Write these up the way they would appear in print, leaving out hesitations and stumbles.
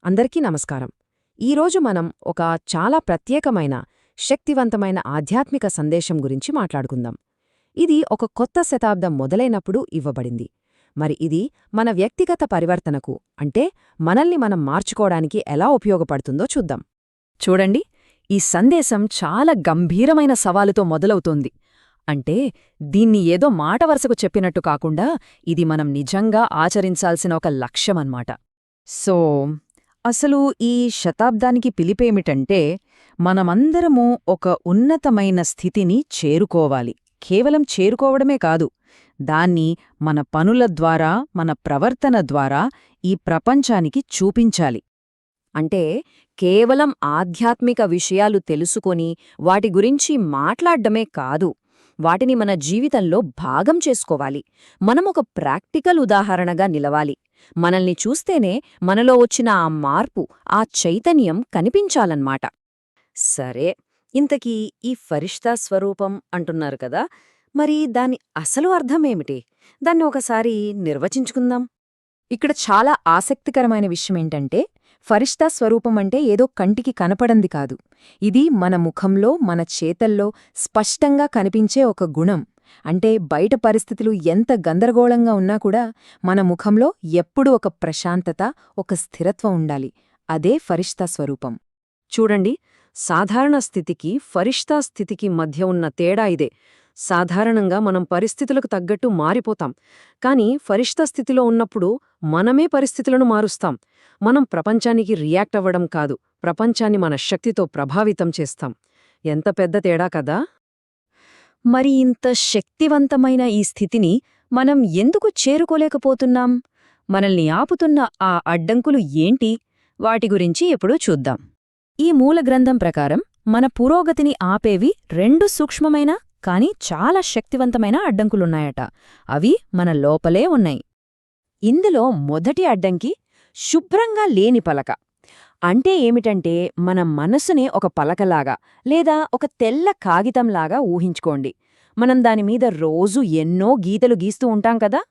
అందరికీ నమస్కారం. ఈరోజు మనం ఒక చాలా ప్రత్యేకమైన, శక్తివంతమైన ఆధ్యాత్మిక సందేశం గురించి మాట్లాడుకుందాం. ఇది ఒక కొత్త శతాబ్దం మొదలైనప్పుడు ఇవ్వబడింది. మరి ఇది మన వ్యక్తిగత పరివర్తనకు, అంటే మనల్ని మనం మార్చుకోవడానికి ఎలా ఉపయోగపడుతుందో చూద్దాం. చూడండి, ఈ సందేశం చాలా గంభీరమైన సవాలుతో మొదలవుతోంది. అంటే దీన్ని ఏదో మాట వరుసకు చెప్పినట్టు కాకుండా ఇది మనం నిజంగా ఆచరించాల్సిన ఒక లక్ష్యమన్నమాట. సో అసలు ఈ శతాబ్దానికి పిలిపేమిటంటే, మనమందరము ఒక ఉన్నతమైన స్థితిని చేరుకోవాలి. కేవలం చేరుకోవడమే కాదు, దాన్ని మన పనుల ద్వారా, మన ప్రవర్తన ద్వారా ఈ ప్రపంచానికి చూపించాలి. అంటే కేవలం ఆధ్యాత్మిక విషయాలు తెలుసుకొని వాటి గురించి మాట్లాడ్డమే కాదు, వాటిని మన జీవితంలో భాగం చేసుకోవాలి. మనమొక ప్రాక్టికల్ ఉదాహరణగా నిలవాలి. మనల్ని చూస్తేనే మనలో వచ్చిన ఆ మార్పు, ఆ చైతన్యం కనిపించాలన్నమాట. సరే, ఇంతకీ ఈ ఫరిష్తా స్వరూపం అంటున్నారు కదా, మరి దాని అసలు అర్థమేమిటి? దాన్ని ఒకసారి నిర్వచించుకుందాం. ఇక్కడ చాలా ఆసక్తికరమైన విషయమేంటంటే, ఫరిష్తా స్వరూపం అంటే ఏదో కంటికి కనపడంది కాదు. ఇది మన ముఖంలో, మన చేతల్లో స్పష్టంగా కనిపించే ఒక గుణం. అంటే బయట పరిస్థితులు ఎంత గందరగోళంగా ఉన్నా కూడా మన ముఖంలో ఎప్పుడూ ఒక ప్రశాంతత, ఒక స్థిరత్వం ఉండాలి. అదే ఫరిష్తా స్వరూపం. చూడండి, సాధారణ స్థితికి ఫరిష్తా స్థితికి మధ్య ఉన్న తేడా ఇదే. సాధారణంగా మనం పరిస్థితులకు తగ్గట్టు మారిపోతాం, కానీ ఫరిష్తా స్థితిలో ఉన్నప్పుడు మనమే పరిస్థితులను మారుస్తాం. మనం ప్రపంచానికి రియాక్ట్ అవ్వడం కాదు, ప్రపంచాన్ని మన శక్తితో ప్రభావితం చేస్తాం. ఎంత పెద్ద తేడా కదా! మరి ఇంత శక్తివంతమైన ఈ స్థితిని మనం ఎందుకు చేరుకోలేకపోతున్నాం? మనల్ని ఆపుతున్న ఆ అడ్డంకులు ఏంటి? వాటి గురించి ఇప్పుడు చూద్దాం. ఈ మూల గ్రంథం ప్రకారం మన పురోగతిని ఆపేవి రెండు సూక్ష్మమైన కాని చాలా శక్తివంతమైన అడ్డంకులున్నాయట. అవి మన లోపలే ఉన్నాయి. ఇందులో మొదటి అడ్డంకి శుభ్రంగా లేని పలక. అంటే ఏమిటంటే, మన మనసునే ఒక పలకలాగా లేదా ఒక తెల్ల కాగితంలాగా ఊహించుకోండి. మనం దానిమీద రోజూ ఎన్నో గీతలు గీస్తూ ఉంటాం కదా.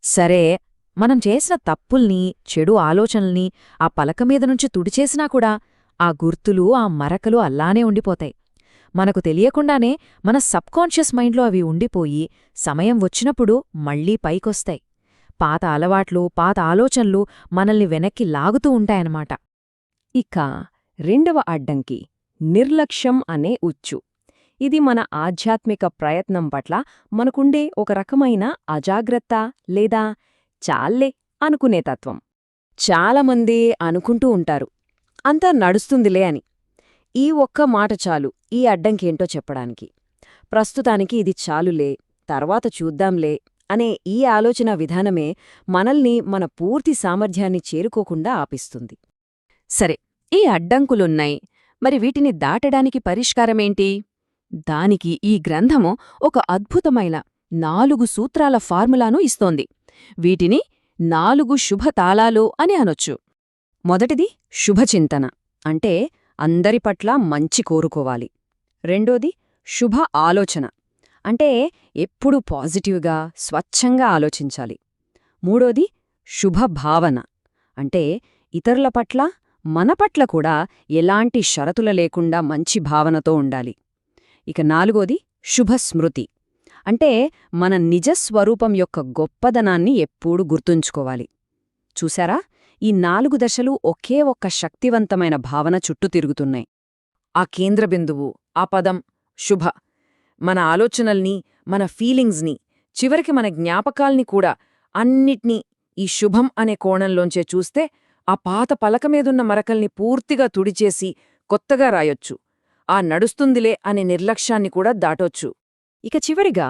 సరే, మనం చేసిన తప్పుల్ని, చెడు ఆలోచనల్ని ఆ పలక మీద నుంచి తుడిచేసినా కూడా ఆ గుర్తులు, ఆ మరకలు అల్లానే ఉండిపోతాయి. మనకు తెలియకుండానే మన సబ్కాన్షియస్ మైండ్లో అవి ఉండిపోయి సమయం వచ్చినప్పుడు మళ్లీ పైకొస్తాయి. పాత అలవాట్లు, పాత ఆలోచనలు మనల్ని వెనక్కి లాగుతూ ఉంటాయన్నమాట. ఇక రెండవ అడ్డంకి నిర్లక్ష్యం అనే ఉచ్చు. ఇది మన ఆధ్యాత్మిక ప్రయత్నం పట్ల మనకుండే ఒక రకమైన అజాగ్రత్త లేదా చాల్లే అనుకునే తత్వం. చాలామంది అనుకుంటూ ఉంటారు, అంతా నడుస్తుందిలే అని. ఈ ఒక్క మాట చాలు ఈ అడ్డంకేంటో చెప్పడానికి. ప్రస్తుతానికి ఇది చాలులే, తర్వాత చూద్దాంలే అనే ఈ ఆలోచన విధానమే మనల్ని మన పూర్తి సామర్థ్యాన్ని చేరుకోకుండా ఆపిస్తుంది. సరే, ఈ అడ్డంకులున్నాయి, మరి వీటిని దాటడానికి పరిష్కారమేంటి? దానికి ఈ గ్రంథము ఒక అద్భుతమైన 4 సూత్రాల ఫార్ములాను ఇస్తోంది. వీటిని 4 శుభతాళాలు అని అనొచ్చు. మొదటిది శుభచింతన, అంటే అందరి పట్ల మంచి కోరుకోవాలి. రెండోది శుభ ఆలోచన, అంటే ఎప్పుడూ పాజిటివ్గా, స్వచ్ఛంగా ఆలోచించాలి. మూడోది శుభభావన, అంటే ఇతరుల పట్ల, మన పట్ల కూడా ఎలాంటి షరతుల లేకుండా మంచి భావనతో ఉండాలి. ఇక నాలుగోది శుభస్మృతి, అంటే మన నిజస్వరూపం యొక్క గొప్పదనాన్ని ఎప్పుడూ గుర్తుంచుకోవాలి. చూశారా, ఈ 4 దశలు ఒకే ఒక్క శక్తివంతమైన భావన చుట్టూ తిరుగుతున్నాయి. ఆ కేంద్రబిందువు, ఆ పదం శుభ, మన ఆలోచనల్ని, మన ఫీలింగ్స్ని, చివరికి మన జ్ఞాపకాల్ని కూడా అన్నిట్నీ ఈ శుభం అనే కోణంలోంచే చూస్తే ఆ పాత పలకమీదున్న మరకల్ని పూర్తిగా తుడిచేసి కొత్తగా రాయొచ్చు. ఆ నడుస్తుందిలే అనే నిర్లక్ష్యాన్ని కూడా దాటొచ్చు. ఇక చివరిగా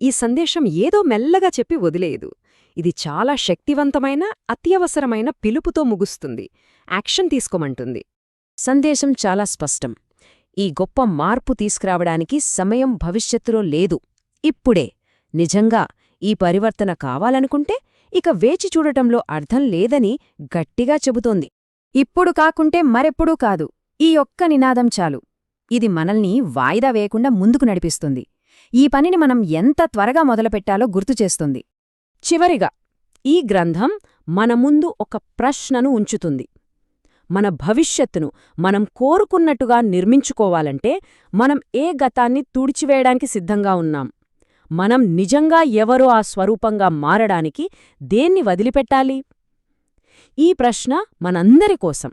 ఈ సందేశం ఏదో మెల్లగా చెప్పి వదిలేయదు. ఇది చాలా శక్తివంతమైన, అత్యవసరమైన పిలుపుతో ముగుస్తుంది. యాక్షన్ తీసుకోమంటుంది. సందేశం చాలా స్పష్టం. ఈ గొప్ప మార్పు తీసుకురావడానికి సమయం భవిష్యత్తులో లేదు, ఇప్పుడే. నిజంగా ఈ పరివర్తన కావాలనుకుంటే ఇక వేచి చూడటంలో అర్థం లేదని గట్టిగా చెబుతోంది. ఇప్పుడు కాకుంటే మరెప్పుడూ కాదు, ఈ ఒక్క నినాదం చాలు. ఇది మనల్ని వాయిదా వేయకుండా ముందుకు నడిపిస్తుంది. ఈ పనిని మనం ఎంత త్వరగా మొదలుపెట్టాలో గుర్తుచేస్తుంది. చివరిగా ఈ గ్రంథం మన ముందు ఒక ప్రశ్నను ఉంచుతుంది. మన భవిష్యత్తును మనం కోరుకున్నట్టుగా నిర్మించుకోవాలంటే మనం ఏ గతాన్ని తుడిచివేయడానికి సిద్ధంగా ఉన్నాం? మనం నిజంగా ఎవరో ఆ స్వరూపంగా మారడానికి దేన్ని వదిలిపెట్టాలి? ఈ ప్రశ్న మనందరి కోసం,